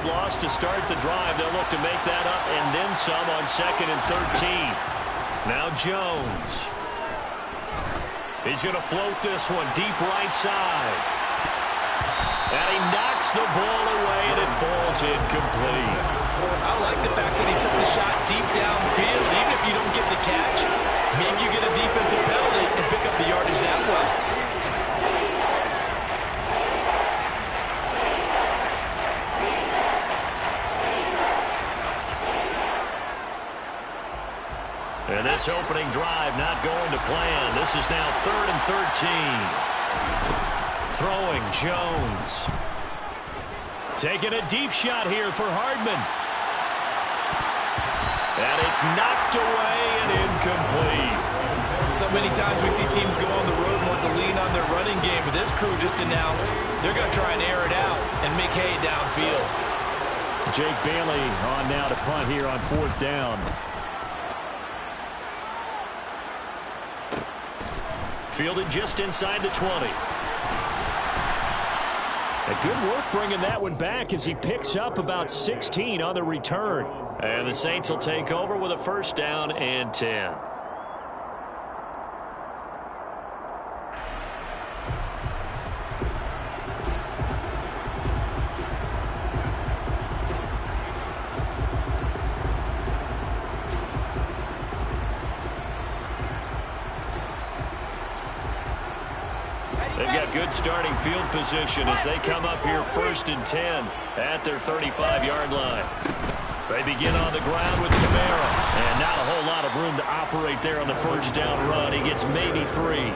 3-yard loss to start the drive. They'll look to make that up and then some on 2nd and 13. Now Jones. He's going to float this one deep right side. And he knocks the ball away, and it falls incomplete. I like the fact that he took the shot deep downfield. Even if you don't get the catch, maybe you get a defensive penalty and pick up the yardage that way. And this opening drive not going to plan. This is now 3rd and 13. Throwing Jones. Taking a deep shot here for Hardman. And it's knocked away and incomplete. So many times we see teams go on the road and want to lean on their running game, but this crew just announced they're going to try and air it out and make hay downfield. Jake Bailey on now to punt here on 4th down. Fielded just inside the 20. A good work bringing that one back as he picks up about 16 on the return. And the Saints will take over with a 1st down and 10. They've got good starting field position as they come up here 1st and 10 at their 35-yard line. They begin on the ground with Camara, and not a whole lot of room to operate there on the 1st down run. He gets maybe 3.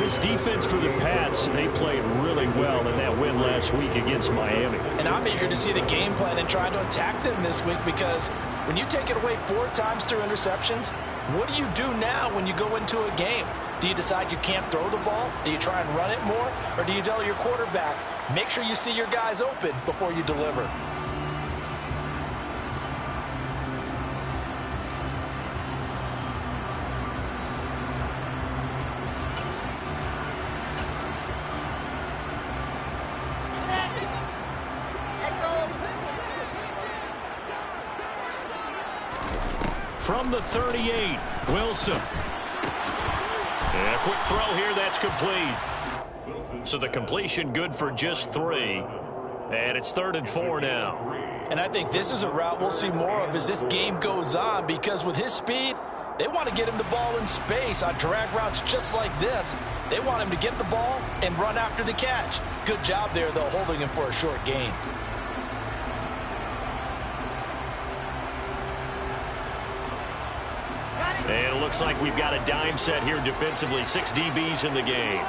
This defense for the Pats, they played really well in that win last week against Miami. And I'm eager to see the game plan and try to attack them this week, because when you take it away 4 times through interceptions, what do you do now when you go into a game? Do you decide you can't throw the ball? Do you try and run it more? Or do you tell your quarterback, make sure you see your guys open before you deliver? From the 38, Wilson. And a quick throw here, that's complete. So the completion good for just 3. And it's 3rd and 4 now. And I think this is a route we'll see more of as this game goes on, because with his speed, they want to get him the ball in space on drag routes just like this. They want him to get the ball and run after the catch. Good job there, though, holding him for a short gain. And it looks like we've got a dime set here defensively. 6 DBs in the game.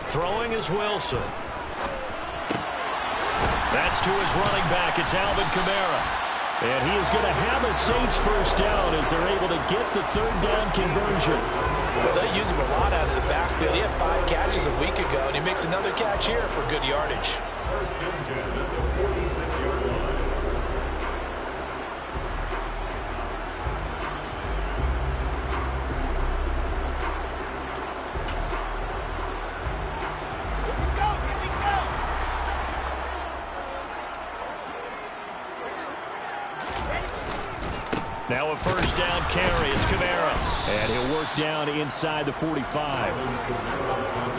Throwing is Wilson. That's to his running back. It's Alvin Kamara. And he is going to have a Saints 1st down as they're able to get the 3rd down conversion. Well, they use him a lot out of the backfield. He had 5 catches a week ago, and he makes another catch here for good yardage. Now a 1st down carry. It's Kamara. And he'll work down inside the 45.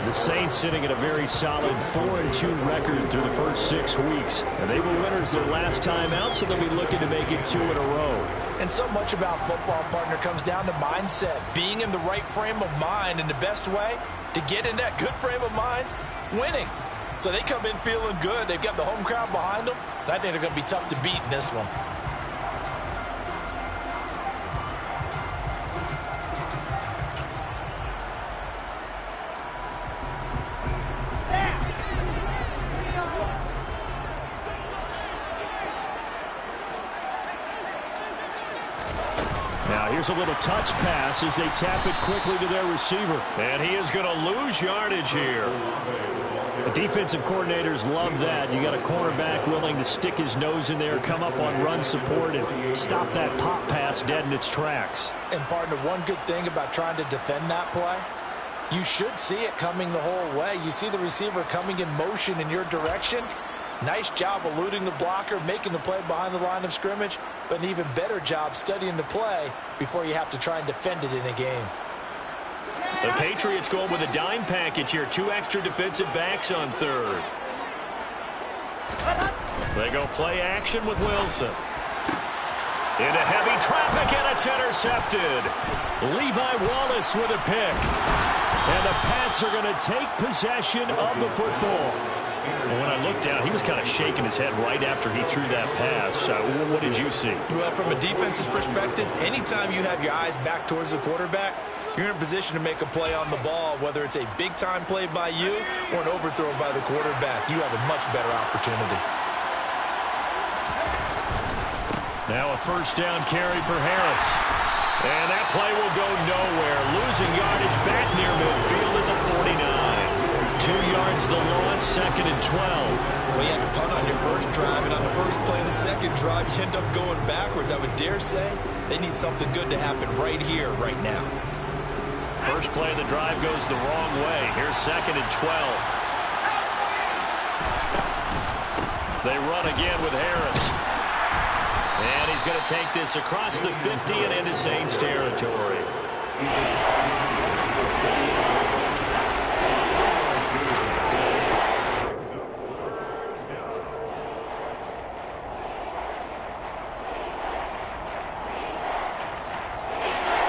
The Saints sitting at a very solid 4-2 record through the first 6 weeks. And they were winners their last time out, so they'll be looking to make it 2 in a row. And so much about football, partner, comes down to mindset. Being in the right frame of mind, and the best way to get in that good frame of mind, winning. So they come in feeling good. They've got the home crowd behind them. And I think they're going to be tough to beat in this one. Now here's a little touch pass as they tap it quickly to their receiver. And he is going to lose yardage here. The defensive coordinators love that. You got a cornerback willing to stick his nose in there, come up on run support, and stop that pop pass dead in its tracks. And, partner, one good thing about trying to defend that play, You should see it coming the whole way. You see the receiver coming in motion in your direction. Nice job eluding the blocker, making the play behind the line of scrimmage, but an even better job studying the play before you have to try and defend it in a game. The Patriots going with a dime package here. 2 extra defensive backs on third. They go play action with Wilson. Into heavy traffic, and it's intercepted. Levi Wallace with a pick. And the Pats are going to take possession of the football. When I looked down, he was kind of shaking his head right after he threw that pass. What did you see? Well, from a defense's perspective, anytime you have your eyes back towards the quarterback, you're in a position to make a play on the ball, whether it's a big-time play by you or an overthrow by the quarterback. You have a much better opportunity. Now a first down carry for Harris. And that play will go nowhere. Losing yardage back near midfield at the 49. 2 yards the loss, 2nd and 12. Well, you had to punt on your first drive, and on the first play of the second drive, you end up going backwards. I would dare say they need something good to happen right here, right now. First play of the drive goes the wrong way. Here's 2nd and 12. They run again with Harris. And he's going to take this across the 50 and into Saints territory.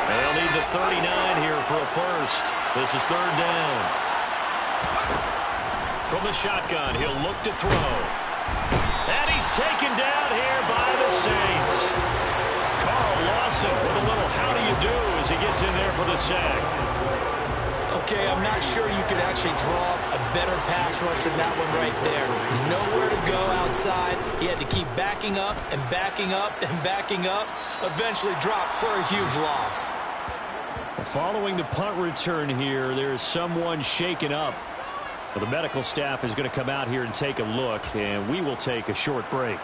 They'll need the 39 here for a first. This is 3rd down. From the shotgun, he'll look to throw. And he's taken down here by the Saints. Carl Lawson with a little how do you do as he gets in there for the sack. Okay, I'm not sure you could actually draw a better pass rush than that one right there. Nowhere to go outside. He had to keep backing up and backing up and backing up. Eventually dropped for a huge loss. Following the punt return here, there is someone shaken up. Well, the medical staff is going to come out here and take a look, and we will take a short break.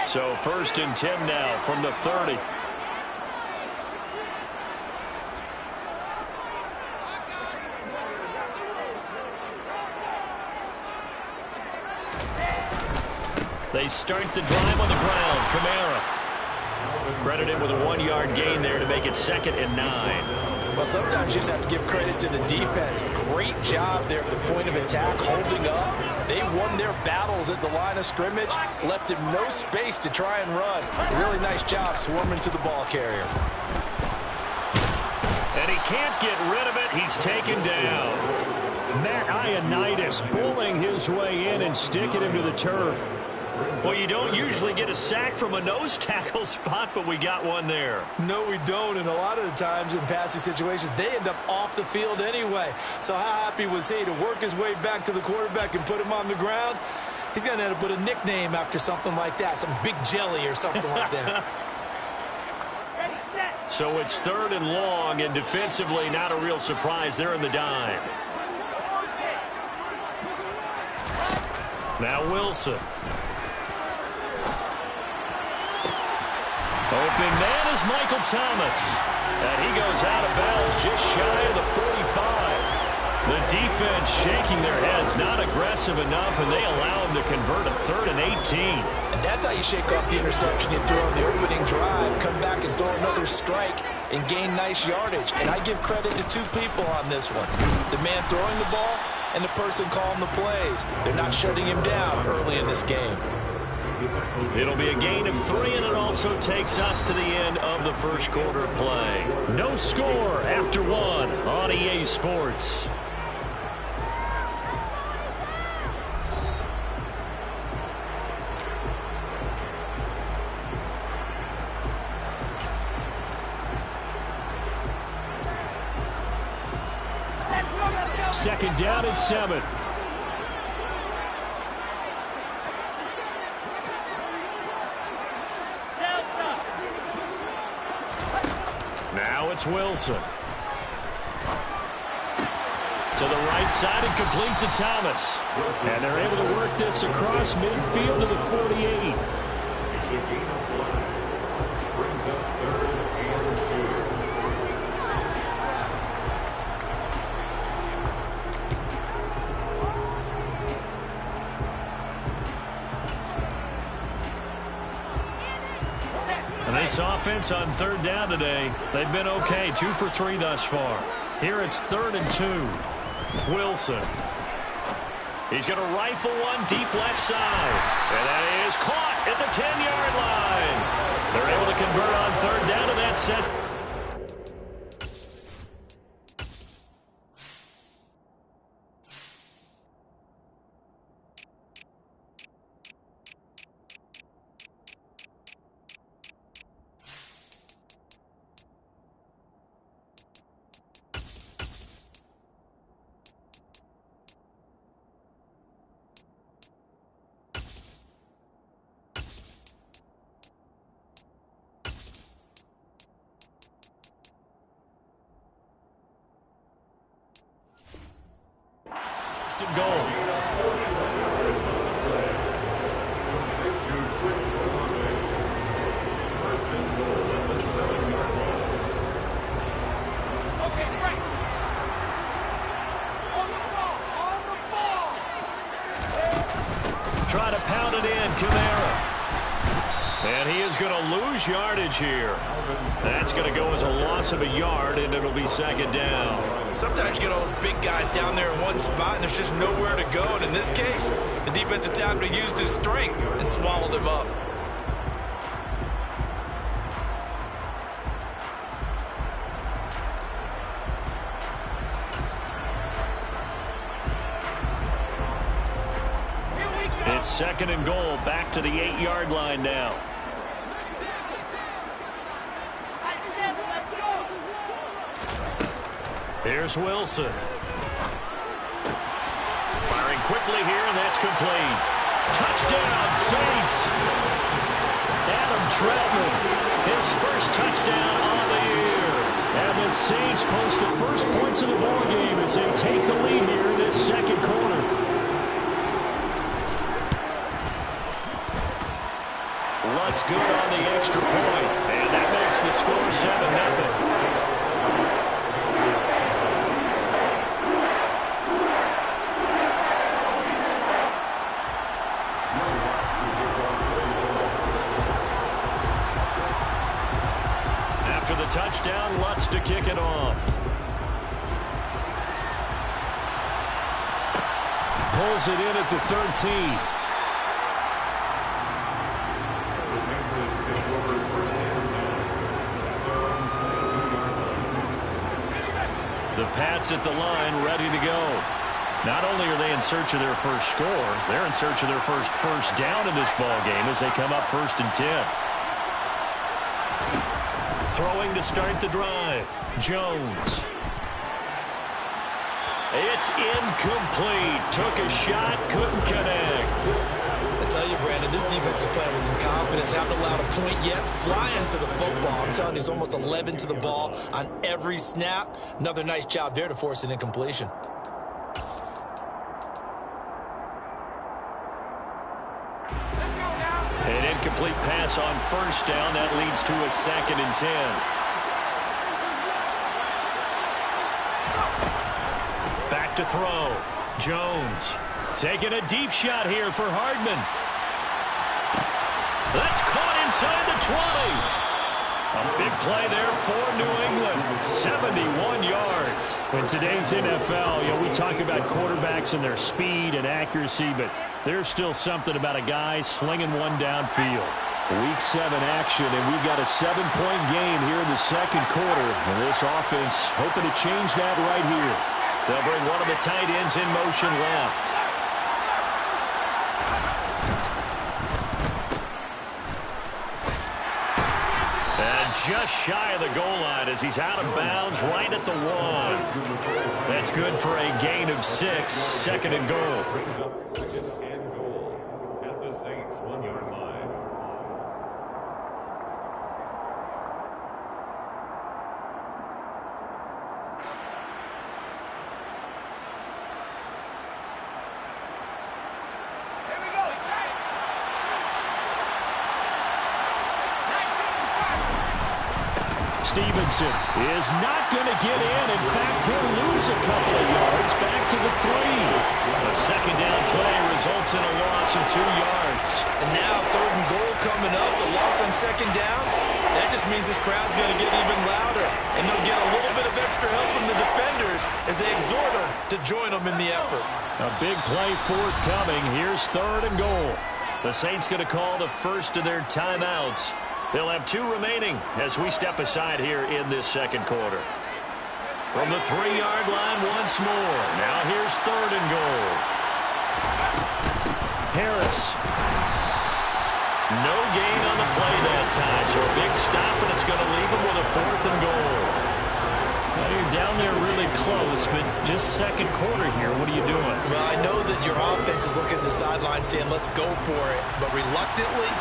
So 1st and 10 now from the 30. They start the drive on the ground. Kamara credited with a 1-yard gain there to make it 2nd and 9. Well, sometimes you just have to give credit to the defense. Great job there at the point of attack, holding up. They won their battles at the line of scrimmage, left him no space to try and run. Really nice job swarming to the ball carrier. And he can't get rid of it. He's taken down. Matt Ioannidis bullying his way in and sticking him to the turf. Well, you don't usually get a sack from a nose tackle spot, but we got one there. No, we don't, and a lot of the times in passing situations, they end up off the field anyway. So how happy was he to work his way back to the quarterback and put him on the ground? He's going to end up with a nickname after something like that, some Big Jelly or something like that. So it's 3rd and long, and defensively not a real surprise. They're in the dime. Now Wilson. Opening man is Michael Thomas. And he goes out of bounds just shy of the 45. The defense shaking their heads, not aggressive enough, and they allow him to convert a 3rd and 18. And that's how you shake off the interception you throw on the opening drive, come back and throw another strike and gain nice yardage. And I give credit to 2 people on this one. The man throwing the ball and the person calling the plays. They're not shutting him down early in this game. It'll be a gain of 3, and it also takes us to the end of the first quarter play. No score after 1 on EA Sports. Second down and 7. Now it's Wilson. To To the right side and complete to Thomas. And they're able to work this across midfield to the 48. Brings up 3rd and 2. And this offense on 3rd down today, they've been okay. 2 for 3 thus far. Here it's 3rd and 2. Wilson. He's going to rifle one deep left side. And that is caught at the 10-yard line. They're able to convert on 3rd down to that set. Goal. Try to pound it in, Camara. And he is going to lose yardage here. That's going to go as a loss of a yard, and it'll be 2nd down. Sometimes you get all those big guys down there in one spot, and there's just nowhere to go. And in this case, the defensive tackle used his strength and swallowed him up. It's 2nd and goal, back to the 8-yard line now. Here's Wilson. Firing quickly here, and that's complete. Touchdown, Saints. Adam Troutman, his first touchdown on the year. And the Saints post the first points of the ball game as they take the lead here in this 2nd quarter. Lutz good on the extra point, and that makes the score 7-0. After the touchdown, Lutz to kick it off. Pulls it in at the 13. The Pats at the line, ready to go. Not only are they in search of their first score, they're in search of their first down in this ball game as they come up 1st and 10. Throwing to start the drive. Jones. It's incomplete. Took a shot, couldn't connect. I tell you, Brandon, this defense is playing with some confidence. Haven't allowed a point yet. Flying to the football. I'm telling you, it's almost 11 to the ball on every snap. Another nice job there to force an incompletion. An incomplete pass on 1st down. That leads to a 2nd and 10. Back to throw. Jones taking a deep shot here for Hardman. That's caught inside the 20. A big play there for New England. 71 yards. In today's NFL, we talk about quarterbacks and their speed and accuracy, but there's still something about a guy slinging one downfield. Week 7 action, and we've got a 7-point game here in the 2nd quarter. And this offense hoping to change that right here. They'll bring one of the tight ends in motion left. Just shy of the goal line as he's out of bounds right at the 1. That's good for a gain of 6. 2nd and goal. Brings up 2nd and goal at the Saints 1-yard line. Stevenson is not going to get in. In fact, he'll lose a couple of yards back to the 3. A second down play results in a loss of 2 yards. And now 3rd and goal coming up. The loss on second down. That just means this crowd's going to get even louder. And they'll get a little bit of extra help from the defenders as they exhort them to join them in the effort. A big play forthcoming. Here's 3rd and goal. The Saints going to call the first of their timeouts. They'll have 2 remaining as we step aside here in this second quarter. From the 3-yard line once more. Now here's 3rd and goal. Harris. No gain on the play that time, so a big stop, and it's going to leave them with a 4th and goal. Well, you're down there really close, but just second quarter here. What are you doing? Well, I know that your offense is looking at the sideline saying, let's go for it. But reluctantly,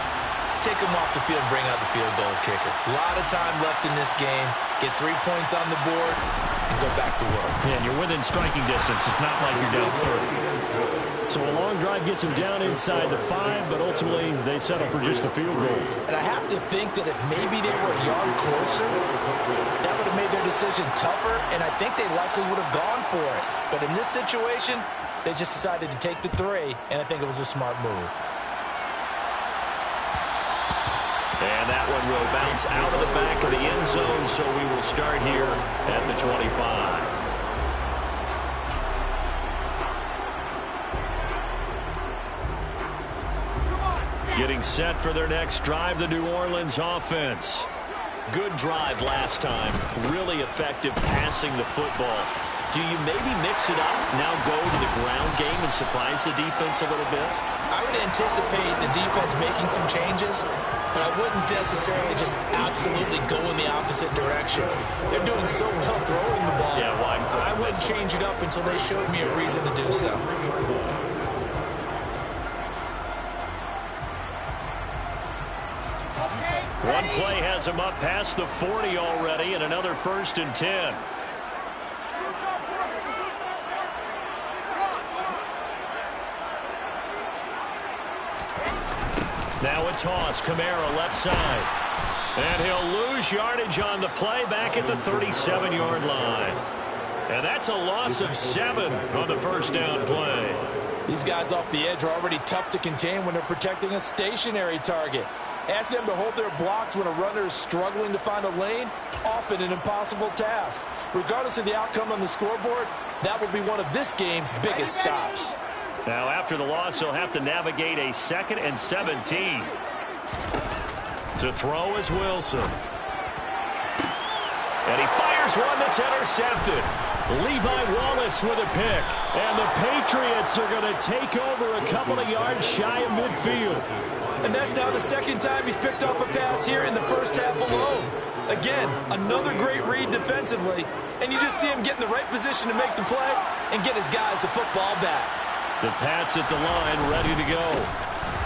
take them off the field and bring out the field goal kicker. A lot of time left in this game. Get 3 points on the board and go back to work. Yeah, and you're within striking distance. It's not like you're down 30. So a long drive gets them down inside the 5, but ultimately they settle for just the field goal. And I have to think that if maybe they were a yard closer, that would have made their decision tougher, and I think they likely would have gone for it. But in this situation, they just decided to take the 3, and I think it was a smart move. And that one will bounce out of the back of the end zone, so we will start here at the 25. Getting set for their next drive, the New Orleans offense. Good drive last time. Really effective passing the football. Do you maybe mix it up, now go to the ground game and surprise the defense a little bit? I would anticipate the defense making some changes, but I wouldn't necessarily just absolutely go in the opposite direction. They're doing so well throwing the ball. Yeah, why? I wouldn't change it up until they showed me a reason to do so. One play has him up past the 40 already, and another 1st and 10. Now a toss. Kamara left side. And he'll lose yardage on the play back at the 37-yard line. And that's a loss of 7 on the first down play. These guys off the edge are already tough to contain when they're protecting a stationary target. Ask them to hold their blocks when a runner is struggling to find a lane, often an impossible task. Regardless of the outcome on the scoreboard, that will be one of this game's biggest stops. Now, after the loss, he'll have to navigate a 2nd and 17. To throw is Wilson. And he fires one that's intercepted. Levi Wallace with a pick. And the Patriots are going to take over a couple of yards shy of midfield. And that's now the 2nd time he's picked off a pass here in the first half alone. Again, another great read defensively. And you just see him get in the right position to make the play and get his guys the football back. The Pats at the line, ready to go.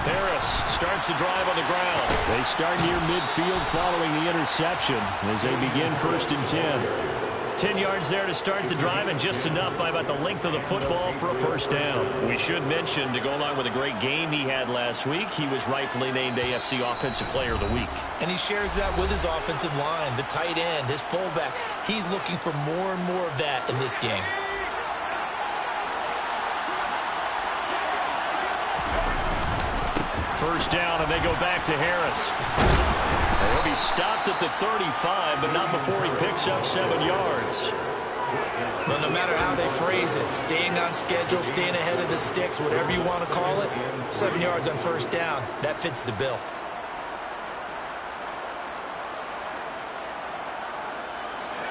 Harris starts the drive on the ground. They start near midfield following the interception as they begin 1st and 10. 10 yards there to start the drive, and just enough by about the length of the football for a 1st down. We should mention, to go along with a great game he had last week, he was rightfully named AFC Offensive Player of the Week. And he shares that with his offensive line, the tight end, his fullback. He's looking for more and more of that in this game. First down, and they go back to Harris. He'll be stopped at the 35, but not before he picks up 7 yards. Well, no matter how they phrase it, staying on schedule, staying ahead of the sticks, whatever you want to call it, 7 yards on first down, that fits the bill.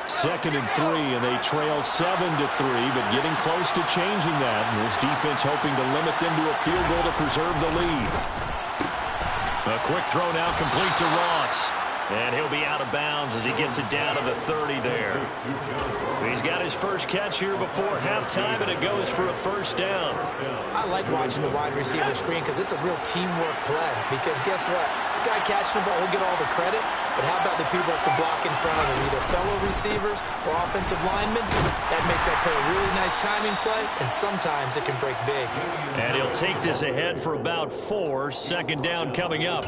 Second and 3, and they trail 7-3, but getting close to changing that. And this defense hoping to limit them to a field goal to preserve the lead. A quick throw now complete to Ross. And he'll be out of bounds as he gets it down to the 30 there. He's got his first catch here before halftime, and it goes for a 1st down. I like watching the wide receiver screen because it's a real teamwork play. Because guess what? The guy catching the ball, he'll get all the credit. But how about the people who have to block in front of him, either fellow receivers or offensive linemen? That makes that play a really nice timing play, and sometimes it can break big. And he'll take this ahead for about 4. 2nd down coming up.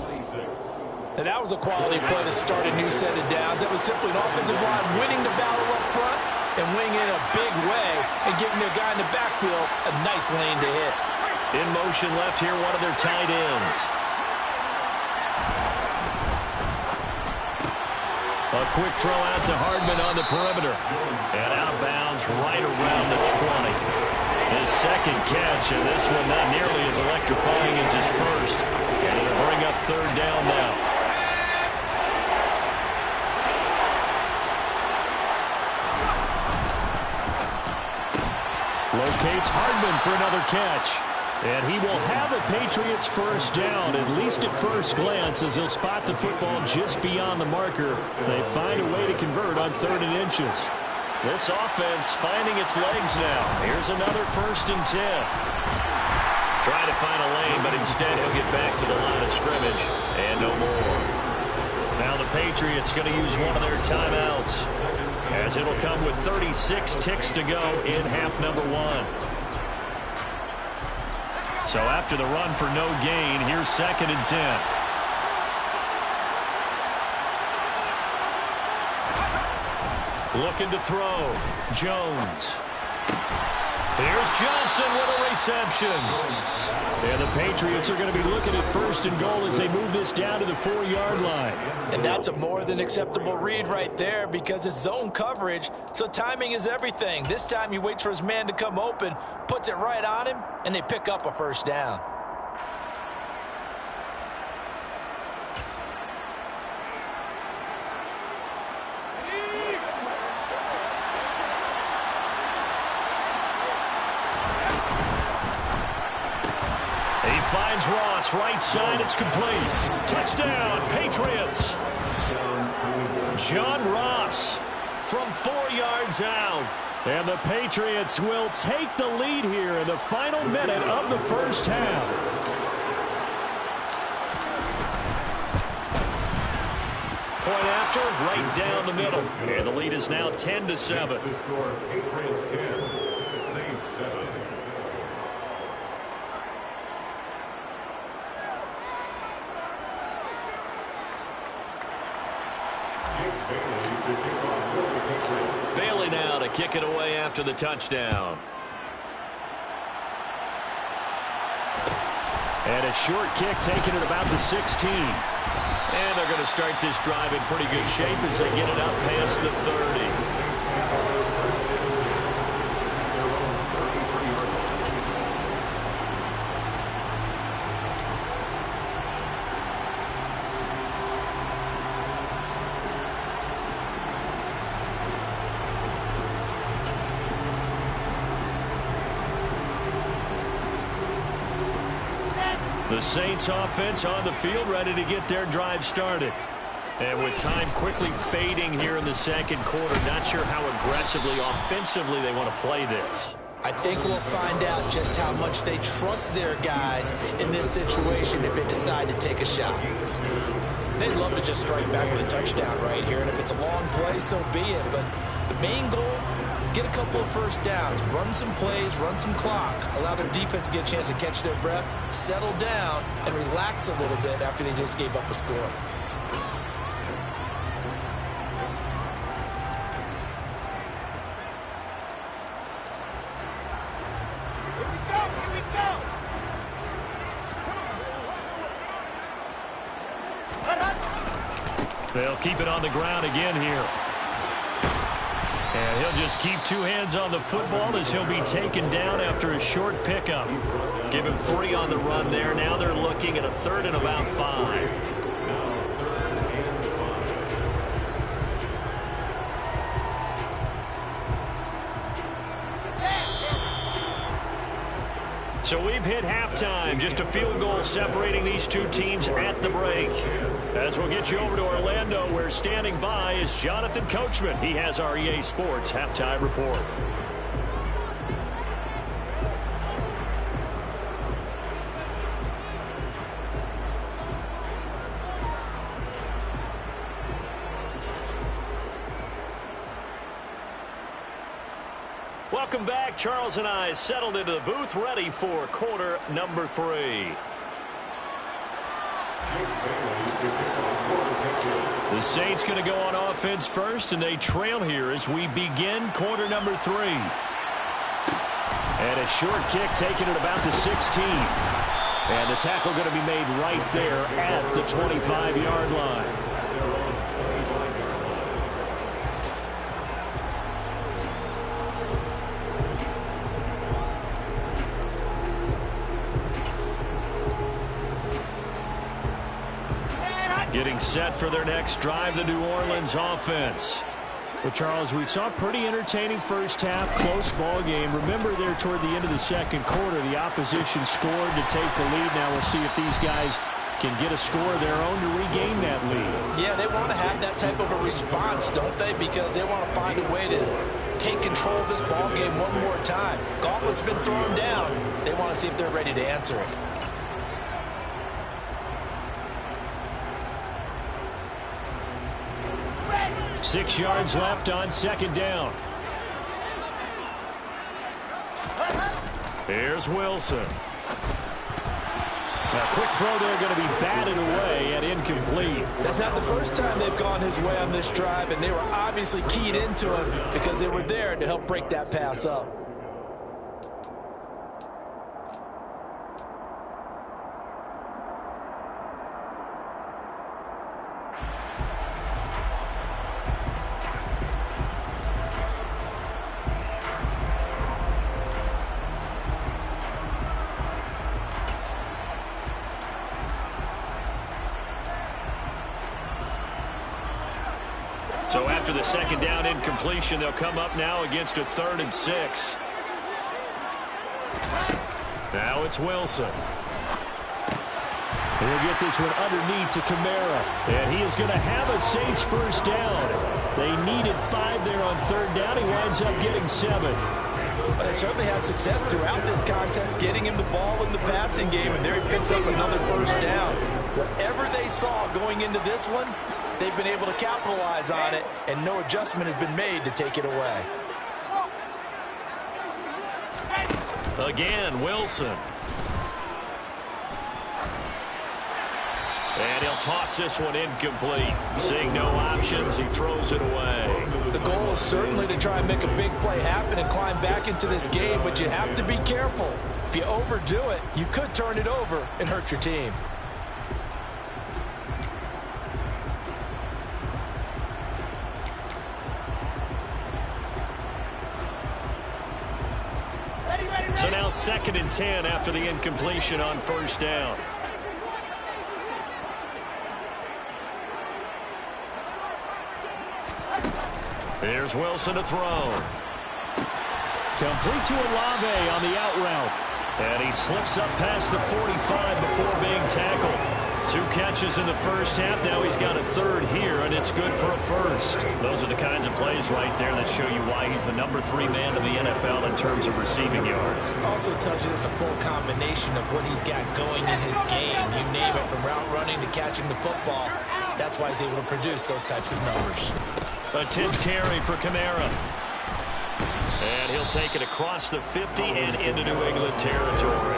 And that was a quality play to start a new set of downs. That was simply an offensive line winning the battle up front and winning in a big way and giving their guy in the backfield a nice lane to hit. In motion left here, one of their tight ends. A quick throw out to Hardman on the perimeter. And out of bounds right around the 20. His second catch, and this one not nearly as electrifying as his first. And it'll bring up third down now. Locates Hardman for another catch. And he will have a Patriots first down, at least at first glance, as he'll spot the football just beyond the marker. They find a way to convert on 3rd and inches. This offense finding its legs now. Here's another 1st and 10. Trying to find a lane, but instead he'll get back to the line of scrimmage and no more. Now the Patriots going to use one of their timeouts, as it'll come with 36 ticks to go in half number 1. So after the run for no gain, here's 2nd and 10. Looking to throw. Jones. Here's Johnson with a reception. And the Patriots are going to be looking at 1st and goal as they move this down to the 4-yard line. And that's a more than acceptable read right there because it's zone coverage, so timing is everything. This time he waits for his man to come open, puts it right on him, and they pick up a first down. Finds Ross, right side, it's complete. Touchdown, Patriots. John Ross from 4 yards out. And the Patriots will take the lead here in the final minute of the first half. Point after, right down the middle. And the lead is now 10-7. The score, Patriots 10, Saints 7. Bailey now to kick it away after the touchdown. And a short kick taken at about the 16. And they're going to start this drive in pretty good shape as they get it up past the 30. The Saints offense on the field ready to get their drive started. And with time quickly fading here in the second quarter, not sure how aggressively, offensively they want to play this. I think we'll find out just how much they trust their guys in this situation if they decide to take a shot. They'd love to just strike back with a touchdown right here, and if it's a long play, so be it. But the main goal, get a couple of first downs, run some plays, run some clock, allow their defense to get a chance to catch their breath, settle down, and relax a little bit after they just gave up a score. They'll keep it on the ground again here. And he'll just keep two hands on the football as he'll be taken down after a short pickup. Give him 3 on the run there. Now they're looking at a 3rd and about 5. So we've hit halftime. Just a field goal separating these two teams at the break. As we'll get you over to Orlando, where standing by is Jonathan Coachman. He has our EA Sports halftime report. Welcome back. Charles and I settled into the booth, ready for quarter number 3. The Saints going to go on offense first, and they trail here as we begin quarter number 3. And a short kick taken at about the 16. And the tackle going to be made right there at the 25-yard line. Getting set for their next drive, the New Orleans offense. Well, Charles, we saw a pretty entertaining first half, close ball game. Remember there toward the end of the second quarter, the opposition scored to take the lead. Now we'll see if these guys can get a score of their own to regain that lead. Yeah, they want to have that type of a response, don't they? Because they want to find a way to take control of this ball game one more time. Gauntlet's been thrown down. They want to see if they're ready to answer it. Six yards left on second down. Here's Wilson. A quick throw there going to be batted away and incomplete. That's not the first time they've gone his way on this drive, and they were obviously keyed into him because they were there to help break that pass up. So after the second down incompletion, they'll come up now against a 3rd and 6. Now it's Wilson. He'll get this one underneath to Kamara. And he is going to have a Saints first down. They needed 5 there on 3rd down. He winds up getting 7. But they certainly had success throughout this contest, getting him the ball in the passing game, and there he picks up another first down. Whatever they saw going into this one, they've been able to capitalize on it, and no adjustment has been made to take it away. Again, Wilson. And he'll toss this one incomplete. Seeing no options, he throws it away. The goal is certainly to try and make a big play happen and climb back into this game, but you have to be careful. If you overdo it, you could turn it over and hurt your team. So now 2nd and 10 after the incompletion on first down. Here's Wilson to throw. Complete to Olave on the out route. And he slips up past the 45 before being tackled. 2 catches in the first half. Now he's got a 3rd here, and it's good for a first. Those are the kinds of plays right there that show you why he's the number 3 man in the NFL in terms of receiving yards. Also tells you there's a full combination of what he's got going in his game. You name it, from route running to catching the football. That's why he's able to produce those types of numbers. A 10th carry for Kamara. And he'll take it across the 50 and into New England territory.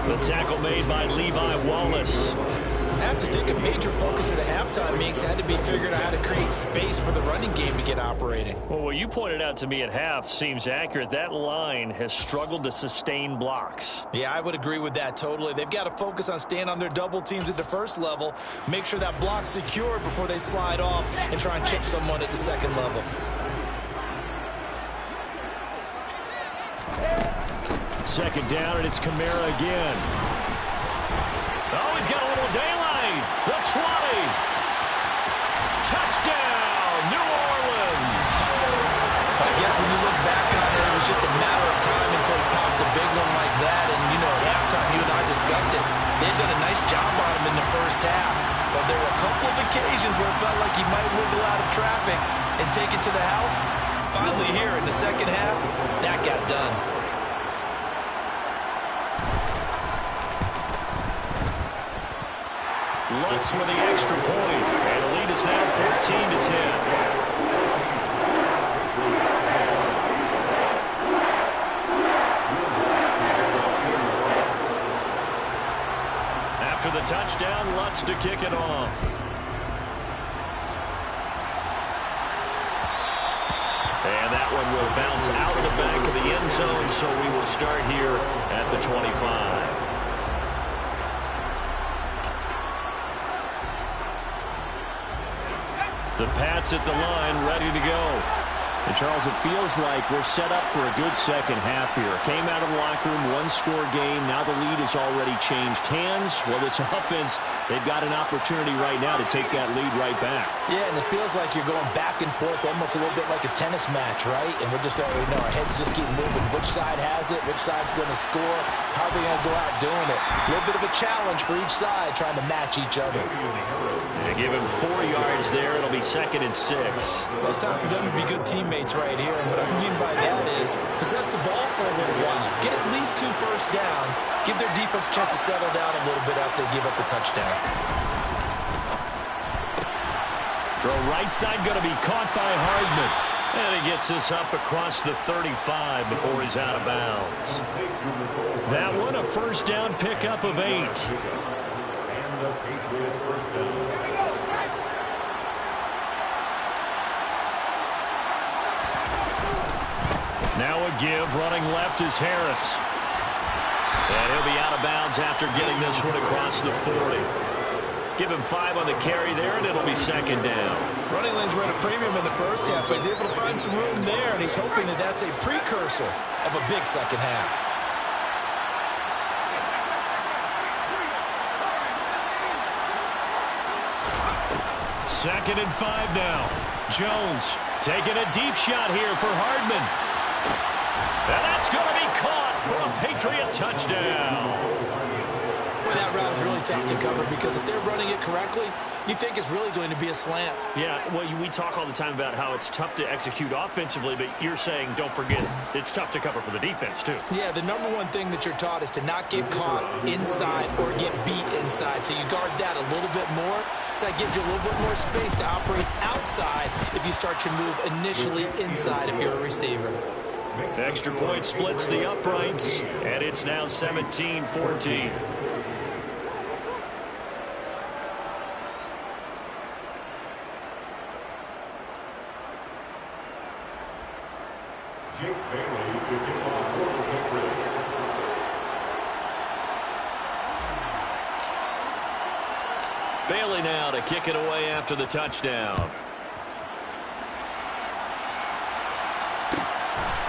The tackle made by Levi Wallace. I have to think a major focus of the halftime meetings had to be figuring out how to create space for the running game to get operating. Well, what you pointed out to me at half seems accurate. That line has struggled to sustain blocks. Yeah, I would agree with that totally. They've got to focus on staying on their double teams at the first level, make sure that block's secure before they slide off and try and chip someone at the second level. Second down, and it's Kamara again. Oh, he's got a little daylight. The 20. Touchdown, New Orleans. I guess when you look back on it, it was just a matter of time until he popped a big one like that. And, you know, at halftime, you and I discussed it. They'd done a nice job on him in the first half. But there were a couple of occasions where it felt like he might wiggle out of traffic and take it to the house. Finally here in the second half, that got done. Lutz with the extra point, and the lead is now 14-10. After the touchdown, Lutz to kick it off. And that one will bounce out of the back of the end zone, so we will start here at the 25. The Pats at the line, ready to go. And, Charles, it feels like we're set up for a good second half here. Came out of the locker room, one-score game. Now the lead has already changed hands. Well, this offense, they've got an opportunity right now to take that lead right back. Yeah, and it feels like you're going back and forth almost a little bit like a tennis match, right? And we're just already know our heads just keep moving. Which side has it? Which side's going to score? How are they going to go out doing it? A little bit of a challenge for each side trying to match each other. They give him 4 yards there. It'll be 2nd and 6. Well, it's time for them to be good teammates right here. And what I mean by that is possess the ball for a little while. Get at least 2 first downs. Give their defense a chance to settle down a little bit after they give up a touchdown. Throw right side going to be caught by Hardman. And he gets this up across the 35 before he's out of bounds. That one, a first down pickup of 8. And the Patriot first down. Now a give, running left is Harris. And he'll be out of bounds after getting this one across the 40. Give him 5 on the carry there, and it'll be 2nd down. Running lanes were at a premium in the first half, but he's able to find some room there, and he's hoping that that's a precursor of a big second half. Second and 5 now. Jones taking a deep shot here for Hardman. And that's going to be caught for a Patriot touchdown. Boy, that route is really tough to cover because if they're running it correctly, you think it's really going to be a slant. Yeah, well, we talk all the time about how it's tough to execute offensively, but you're saying, don't forget, it's tough to cover for the defense, too. Yeah, the number one thing that you're taught is to not get caught inside or get beat inside. So you guard that a little bit more. So that gives you a little bit more space to operate outside if you start your move initially inside if you're a receiver. Extra point splits the uprights, and it's now 17-14. Jake Bailey to kick off for the Patriots. Bailey now to kick it away after the touchdown.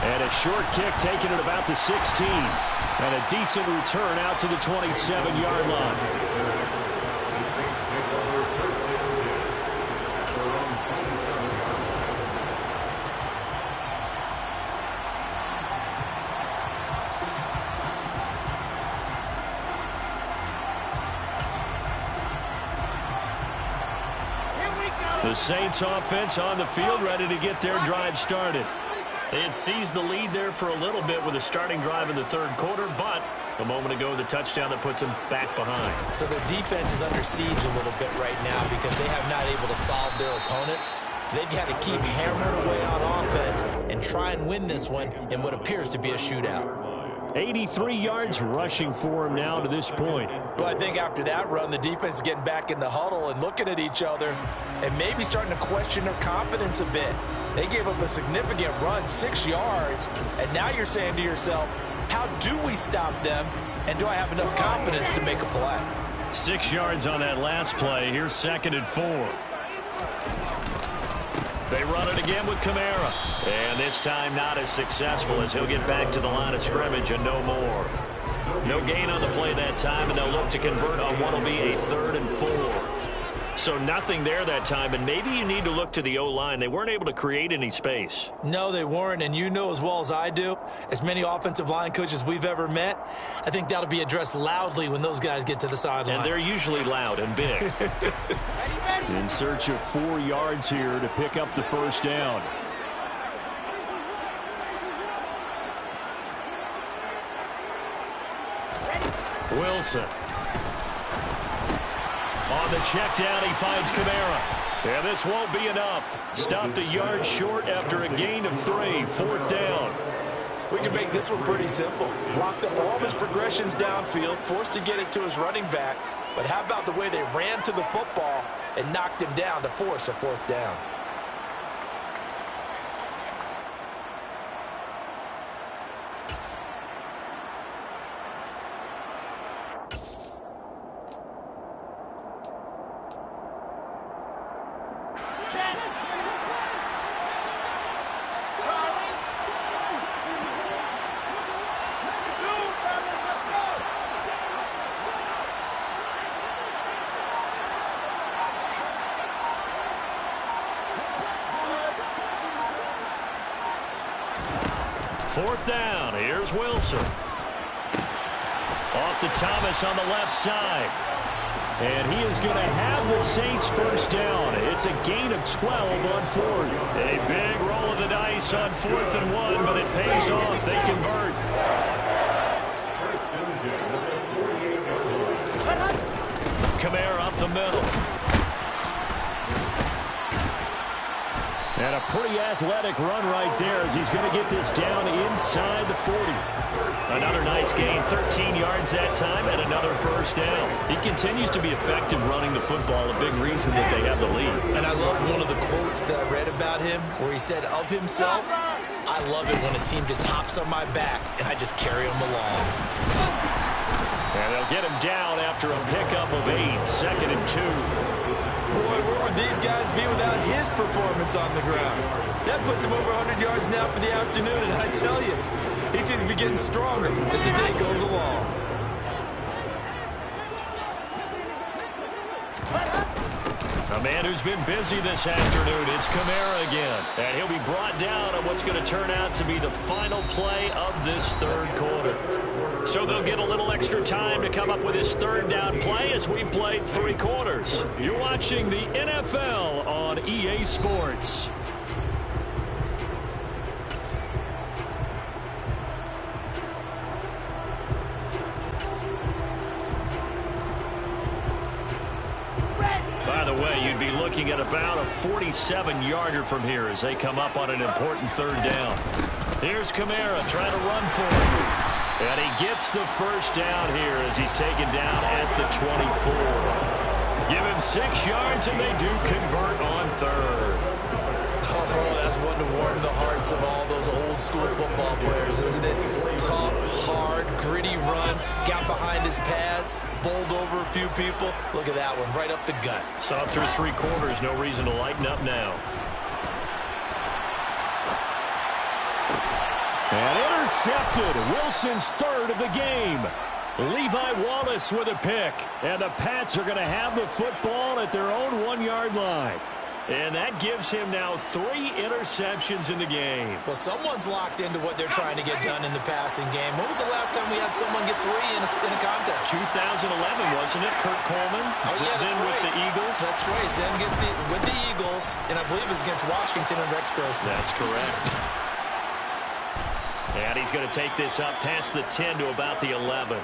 And a short kick taken at about the 16. And a decent return out to the 27-yard line. The Saints take over first and 10 at their own 27-yard line. The Saints offense on the field, ready to get their drive started. They had seized the lead there for a little bit with a starting drive in the 3rd quarter, but a moment ago the touchdown that puts them back behind. So their defense is under siege a little bit right now because they have not able to solve their opponents. So they've got to keep hammering away on offense and try and win this one in what appears to be a shootout. 83 yards rushing for him now to this point. Well, I think after that run, the defense is getting back in the huddle and looking at each other and maybe starting to question their confidence a bit. They gave up a significant run, 6 yards, and now you're saying to yourself, how do we stop them, and do I have enough confidence to make a play? 6 yards on that last play. Here's 2nd and 4. They run it again with Kamara. And this time not as successful as he'll get back to the line of scrimmage and no more. No gain on the play that time, and they'll look to convert on what will be a 3rd and 4. So nothing there that time, and maybe you need to look to the O-line. They weren't able to create any space. No, they weren't, and you know as well as I do, as many offensive line coaches we've ever met, I think that'll be addressed loudly when those guys get to the sideline. And they're usually loud and big. In search of 4 yards here to pick up the first down. Wilson. On the check down, he finds Kamara. And this won't be enough. Stopped a yard short after a gain of 3. 4th down. We can make this one pretty simple. Locked up all of his progressions downfield, forced to get it to his running back. But how about the way they ran to the football and knocked him down to force a 4th down? 4th down. Here's Wilson. Off to Thomas on the left side. And he is going to have the Saints first down. It's a gain of 12 on 4th. A big roll of the dice on 4th and 1, but it pays off. They convert. First and 10 at the 48-yard line. Kamara up the middle. And a pretty athletic run right there as he's going to get this down inside the 40. Another nice gain, 13 yards that time, and another first down. He continues to be effective running the football, a big reason that they have the lead. And I love one of the quotes that I read about him where he said of himself, I love it when a team just hops on my back and I just carry them along. And they'll get him down after a pickup of 8, 2nd and 2. Boy, where would these guys be without his performance on the ground? That puts him over 100 yards now for the afternoon, and I tell you, he seems to be getting stronger as the day goes along. A man who's been busy this afternoon, it's Kamara again. And he'll be brought down on what's going to turn out to be the final play of this 3rd quarter. So they'll get a little extra time to come up with his 3rd down play as we've played 3 quarters. You're watching the NFL on EA Sports. By the way, you'd be looking at about a 47-yarder from here as they come up on an important 3rd down. Here's Kamara trying to run for it. And he gets the first down here as he's taken down at the 24. Give him 6 yards, and they do convert on 3rd. Oh, that's one to warm the hearts of all those old-school football players, isn't it? Tough, hard, gritty run, got behind his pads, bowled over a few people. Look at that one, right up the gut. Saw it through 3 quarters, no reason to lighten up now. And intercepted. Wilson's 3rd of the game. Levi Wallace with a pick. And the Pats are going to have the football at their own 1-yard line. And that gives him now 3 interceptions in the game. Well, someone's locked into what they're trying to get done in the passing game. When was the last time we had someone get 3 in a contest? 2011, wasn't it? Kurt Coleman? Oh, yeah, that's then right. with the Eagles? That's right. Then gets with the Eagles, and I believe it's against Washington and Rex Grossman. That's correct. And he's going to take this up past the 10 to about the 11.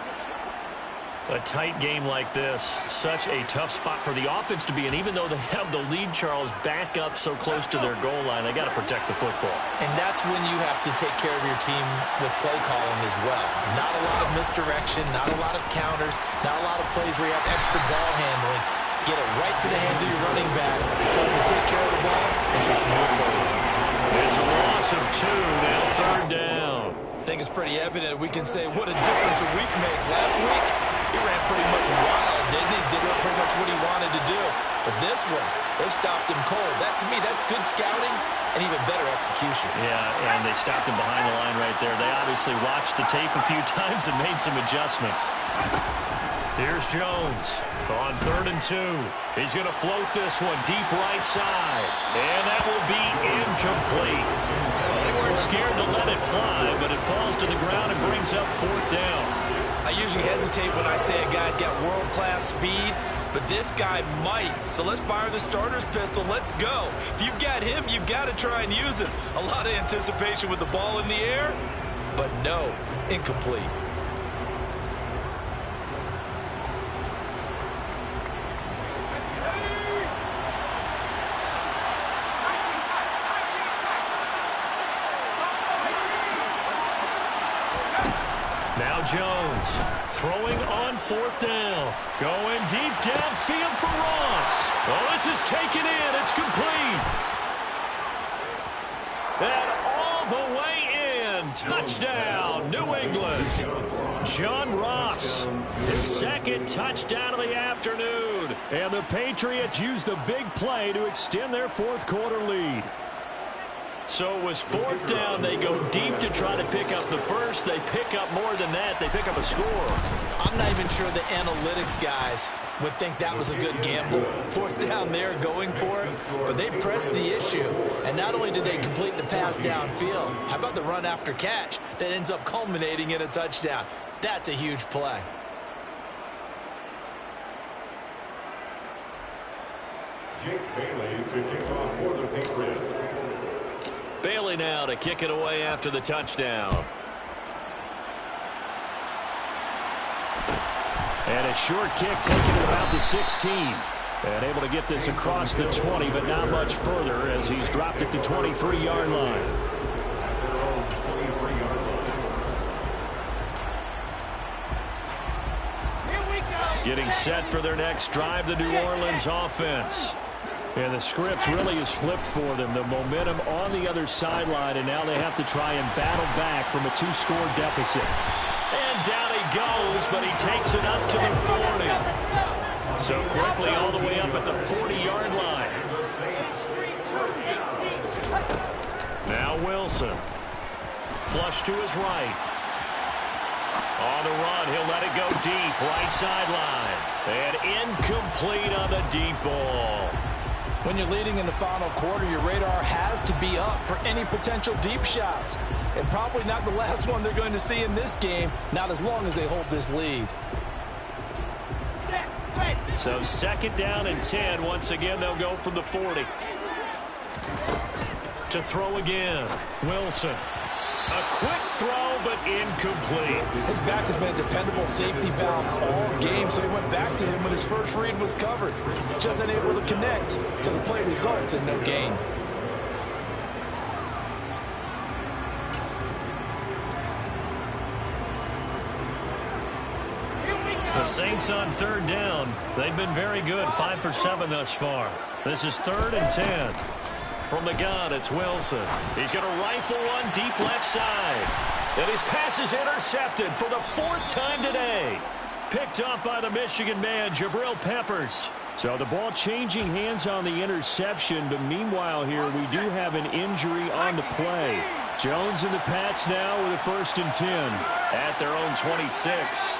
A tight game like this, such a tough spot for the offense to be in. Even though they have the lead, Charles, back up so close to their goal line, they got to protect the football. And that's when you have to take care of your team with play calling as well. Not a lot of misdirection, not a lot of counters, not a lot of plays where you have extra ball handling. Get it right to the hands of your running back, tell him to take care of the ball, and just move forward. It's a loss of 2, now 3rd down. I think it's pretty evident we can say what a difference a week makes. Last week, he ran pretty much wild, didn't he? Did pretty much what he wanted to do. But this one, they stopped him cold. That, to me, that's good scouting and even better execution. Yeah, and they stopped him behind the line right there. They obviously watched the tape a few times and made some adjustments. Here's Jones on 3rd and 2. He's going to float this one deep right side. And that will be incomplete. They weren't scared to let it fly, but it falls to the ground and brings up 4th down. I usually hesitate when I say a guy's got world-class speed, but this guy might. So let's fire the starter's pistol. Let's go. If you've got him, you've got to try and use him. A lot of anticipation with the ball in the air, but no, incomplete. Now Jones throwing on 4th down. Going deep downfield for Ross. Oh, this is taken in. It's complete. And all the way in. Touchdown, New England. John Ross, his 2nd touchdown of the afternoon. And the Patriots use the big play to extend their 4th quarter lead. So it was fourth down. They go deep to try to pick up the first. They pick up more than that. They pick up a score. I'm not even sure the analytics guys would think that was a good gamble. Fourth down there going for it. But they pressed the issue. And not only did they complete the pass downfield, how about the run after catch that ends up culminating in a touchdown? That's a huge play. Jake Bailey to kick off for the Patriots. Bailey now to kick it away after the touchdown. And a short kick taken at about the 16. And able to get this across the 20, but not much further as he's dropped it to 23-yard line. Getting set for their next drive, the New Orleans offense. And the script really is flipped for them. The momentum on the other sideline, and now they have to try and battle back from a 2-score deficit. And down he goes, but he takes it up to the 40. So quickly all the way up at the 40-yard line. Now Wilson. Flush to his right. On the run, he'll let it go deep, right sideline. And incomplete on the deep ball. When you're leading in the final quarter, your radar has to be up for any potential deep shots. And probably not the last one they're going to see in this game, not as long as they hold this lead. So second down and 10. Once again, they'll go from the 40. To throw again, Wilson. A quick throw, but incomplete. His back has been a dependable safety valve all game, so he went back to him when his first read was covered. Just unable to connect, so the play results in no gain. The Saints on third down. They've been very good, 5 for 7 thus far. This is 3rd and 10. From the gun, it's Wilson. He's going to rifle one deep left side. And his pass is intercepted for the 4th time today. Picked up by the Michigan man, Jabril Peppers. So the ball changing hands on the interception, but meanwhile here we do have an injury on the play. Jones and the Pats now with a 1st and 10. At their own 26.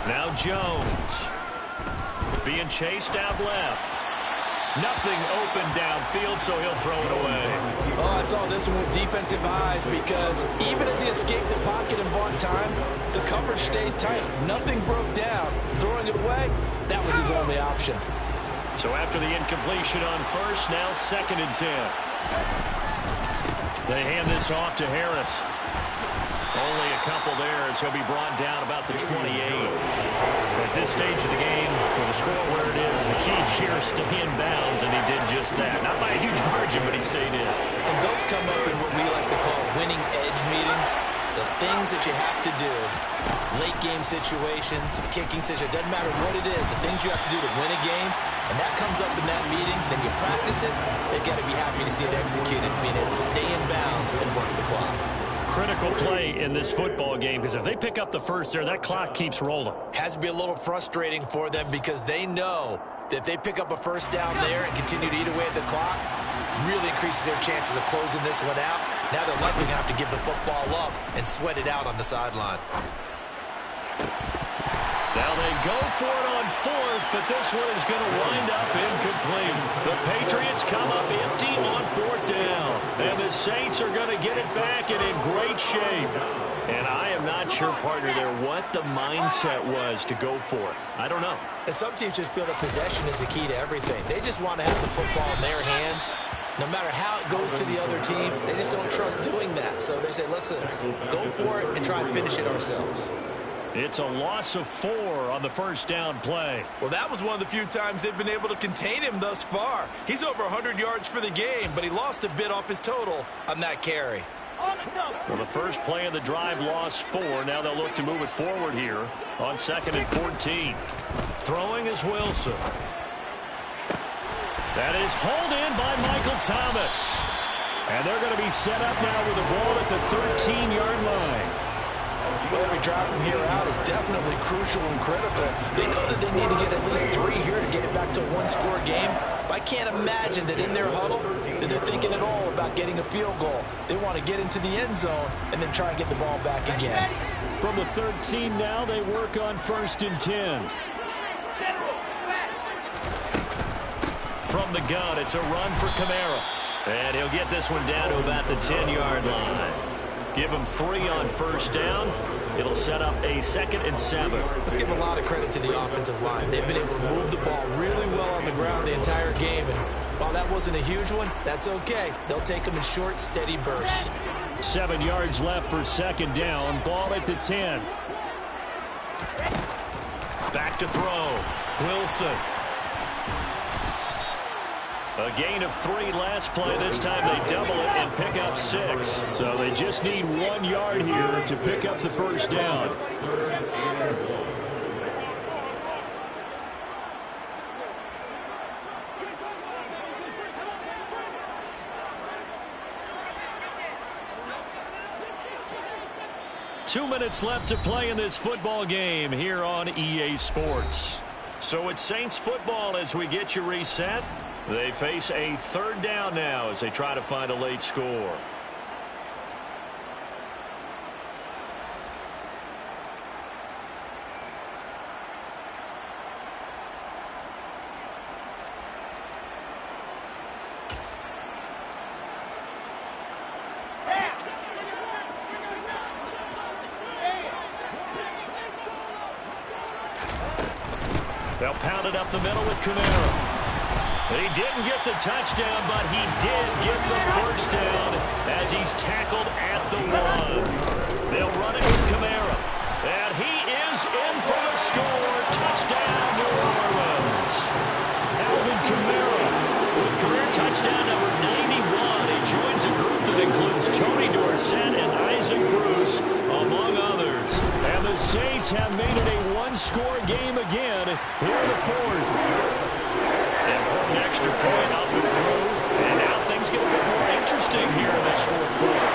Now Jones. Being chased out left. Nothing open downfield, so he'll throw it away. Oh, I saw this one with defensive eyes because even as he escaped the pocket and bought time, the coverage stayed tight. Nothing broke down. Throwing it away, that was his only option. So after the incompletion on first, now 2nd and 10. They hand this off to Harris. Only a couple there as he'll be brought down about the 28. At this stage of the game, with the score where it is, the key here is stay in bounds, and he did just that. Not by a huge margin, but he stayed in. And those come up in what we like to call winning edge meetings. The things that you have to do, late game situations, kicking situations, doesn't matter what it is, the things you have to do to win a game, and that comes up in that meeting, then you practice it, they've got to be happy to see it executed, being able to stay in bounds and work the clock. Critical play in this football game, because if they pick up the first there, that clock keeps rolling. Has to be a little frustrating for them because they know that if they pick up a first down there and continue to eat away at the clock, really increases their chances of closing this one out. Now they're likely going to have to give the football up and sweat it out on the sideline. Now they go for it on 4th, but this one is going to wind up incomplete. The Patriots come up empty on 4th down. And the Saints are going to get it back and in great shape. And I am not sure, partner, there what the mindset was to go for it. I don't know. And some teams just feel that possession is the key to everything. They just want to have the football in their hands. No matter how it goes to the other team, they just don't trust doing that. So they say, listen, go for it and try and finish it ourselves. It's a loss of 4 on the first down play. Well, that was one of the few times they've been able to contain him thus far. He's over 100 yards for the game, but he lost a bit off his total on that carry. Well, the first play of the drive lost 4. Now they'll look to move it forward here on 2nd and 14. Throwing is Wilson. That is hauled in by Michael Thomas. And they're going to be set up now with the ball at the 13-yard line. Every drive from here out is definitely crucial and critical. They know that they need to get at least 3 here to get it back to a 1-score game, I can't imagine that in their huddle that they're thinking at all about getting a field goal. They want to get into the end zone and then try and get the ball back again. From the 13 now, they work on 1st and 10. From the gun, it's a run for Kamara. And he'll get this one down to about the 10-yard line. Give him 3 on 1st down. It'll set up a 2nd and 7. Let's give a lot of credit to the offensive line. They've been able to move the ball really well on the ground the entire game. And while that wasn't a huge one, that's okay. They'll take them in short, steady bursts. 7 yards left for 2nd down. Ball at the 10. Back to throw. Wilson. A gain of 3 last play. This time they double it and pick up 6. So they just need 1 yard here to pick up the 1st down. Two minutes left to play in this football game here on EA Sports. So it's Saints football as we get you reset. They face a 3rd down now as they try to find a late score. They'll pound it up the middle with Kamara. He didn't get the touchdown, but he did get the 1st down as he's tackled at the 1. They'll run it with Kamara. And he is in for the score. Touchdown, New Orleans. Alvin Kamara with career touchdown number 91. He joins a group that includes Tony Dorsett and Isaac Bruce, among others. And the Saints have made it a 1-score game again here in the 4th. Important extra point up and through. And now things get a bit more interesting here in this 4th quarter.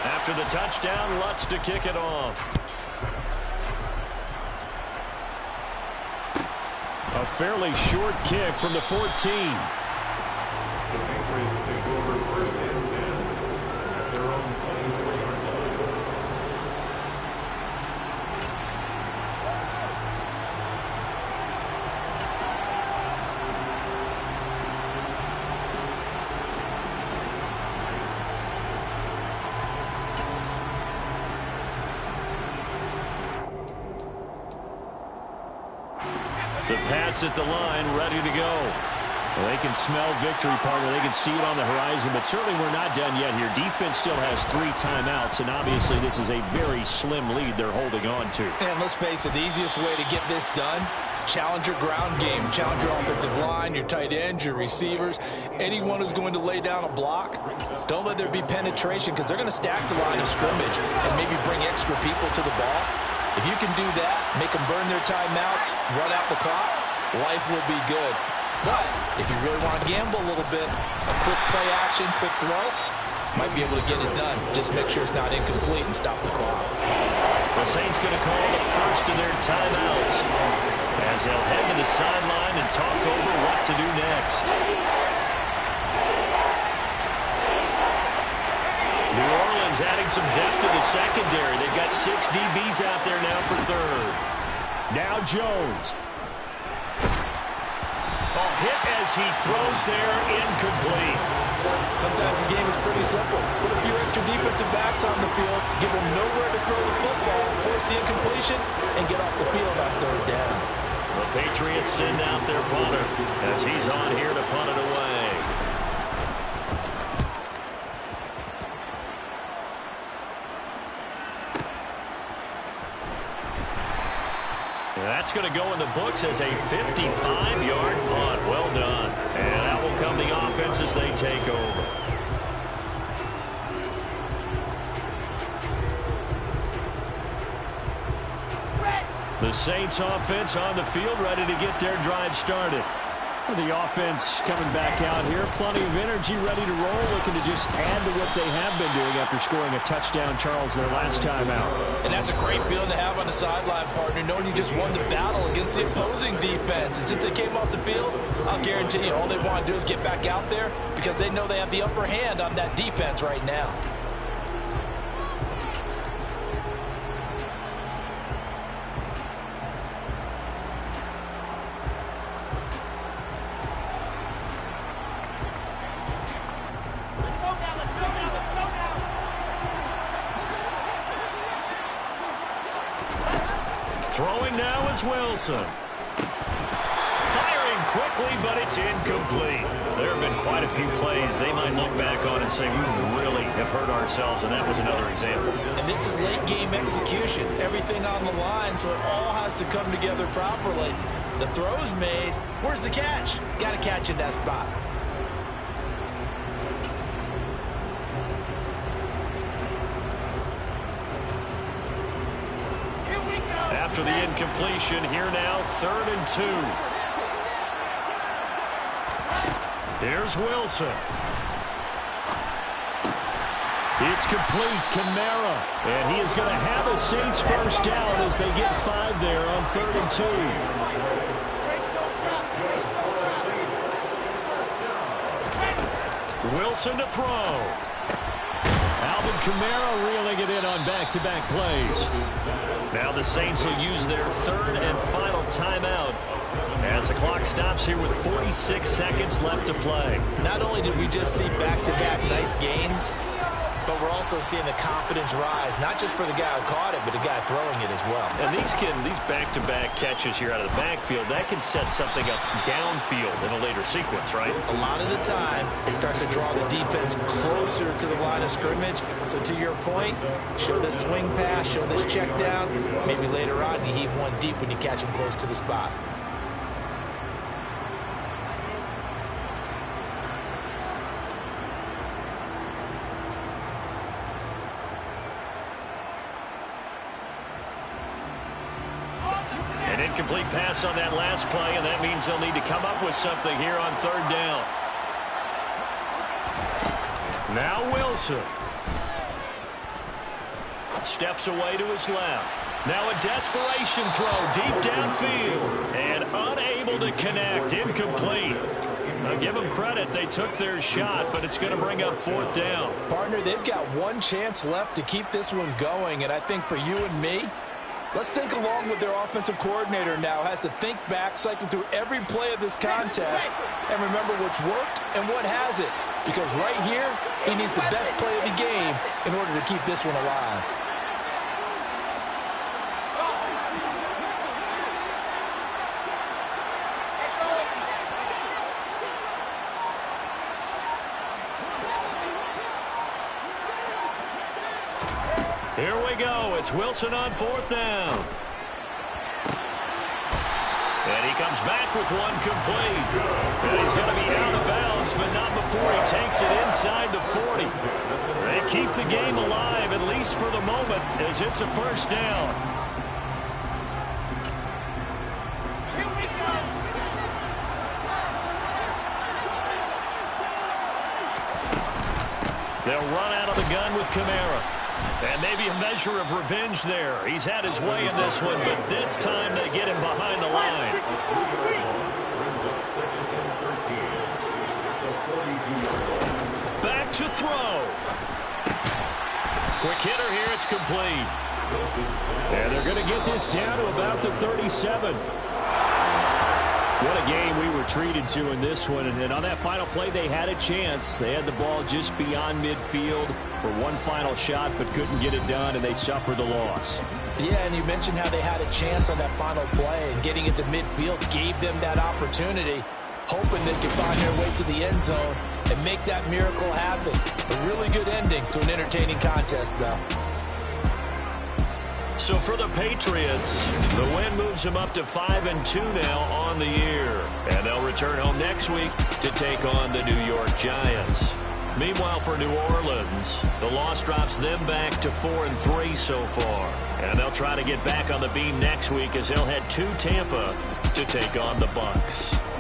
After the touchdown, Lutz to kick it off. A fairly short kick from the 14. The Patriots take over 1st and 10 at their own 24-yard line. The Pats at the line, ready to go. Well, they can smell victory, partner. They can see it on the horizon, but certainly we're not done yet here. Defense still has 3 timeouts, and obviously this is a very slim lead they're holding on to. And let's face it, the easiest way to get this done, challenge your ground game. Challenge your offensive line, your tight ends, your receivers. Anyone who's going to lay down a block, don't let there be penetration because they're going to stack the line of scrimmage and maybe bring extra people to the ball. If you can do that, make them burn their timeouts, run out the clock, life will be good. But if you really want to gamble a little bit, a quick play action, quick throw, might be able to get it done. Just make sure it's not incomplete and stop the clock. The Saints going to call the first of their timeouts as they'll head to the sideline and talk over what to do next. New Orleans adding some depth to the secondary. They've got 6 DBs out there now for 3rd. Now Jones. Oh, hit as he throws there, incomplete. Sometimes the game is pretty simple. Put a few extra defensive backs on the field, give them nowhere to throw the football, force the incompletion, and get off the field on 3rd down. The Patriots send out their punter as he's on here to punt it away. That's going to go in the books as a 55-yard punt. Well done. And that will come the offense as they take over. The Saints offense on the field ready to get their drive started. The offense coming back out here. Plenty of energy, ready to roll, looking to just add to what they have been doing after scoring a touchdown, Charles, their last time out. And that's a great feeling to have on the sideline, partner, knowing you just won the battle against the opposing defense. And since they came off the field, I'll guarantee you all they want to do is get back out there because they know they have the upper hand on that defense right now. Throwing now is Wilson. Firing quickly, but it's incomplete. There have been quite a few plays they might look back on and say, we really have hurt ourselves, and that was another example. And this is late game execution. Everything on the line, so it all has to come together properly. The throw's made. Where's the catch? Got to catch in that spot. After the incompletion, here now, 3rd and 2. Here's Wilson. It's complete, Kamara. And he is going to have a Saints first down as they get 5 there on 3rd and 2. Wilson to throw. Alvin Kamara reeling it in on back-to-back plays. Now the Saints will use their 3rd and final timeout as the clock stops here with 46 seconds left to play. Not only did we just see back-to-back nice gains, but we're also seeing the confidence rise, not just for the guy who caught it, but the guy throwing it as well. And these back-to-back catches here out of the backfield, that can set something up downfield in a later sequence, right? A lot of the time, it starts to draw the defense closer to the line of scrimmage. So to your point, show this swing pass, show this check down. Maybe later on you heave one deep when you catch him close to the spot. An incomplete pass on that last play, and that means they'll need to come up with something here on 3rd down. Now Wilson. Steps away to his left. Now a desperation throw deep downfield. And unable to connect. Incomplete. Now give them credit. They took their shot, but it's going to bring up 4th down. Partner, they've got one chance left to keep this one going, and I think for you and me, let's think along with their offensive coordinator now. Has to think back, cycle through every play of this contest, and remember what's worked and what hasn't. Because right here, he needs the best play of the game in order to keep this one alive. Here we go. It's Wilson on 4th down. And he comes back with one complete. And he's going to be out of bounds, but not before he takes it inside the 40. They keep the game alive, at least for the moment, as it's a 1st down. They'll run out of the gun with Kamara. And maybe a measure of revenge there. He's had his way in this one, but this time they get him behind the line. Back to throw. Quick hitter here, it's complete. And they're going to get this down to about the 37. What a game we were treated to in this one. And on that final play, they had a chance. They had the ball just beyond midfield for one final shot, but couldn't get it done, and they suffered the loss. Yeah, and you mentioned how they had a chance on that final play, and getting into midfield gave them that opportunity, hoping they could find their way to the end zone and make that miracle happen. A really good ending to an entertaining contest, though. So for the Patriots, the win moves them up to 5-2 now on the year. And they'll return home next week to take on the New York Giants. Meanwhile, for New Orleans, the loss drops them back to 4-3 so far. And they'll try to get back on the beam next week as they'll head to Tampa to take on the Bucs.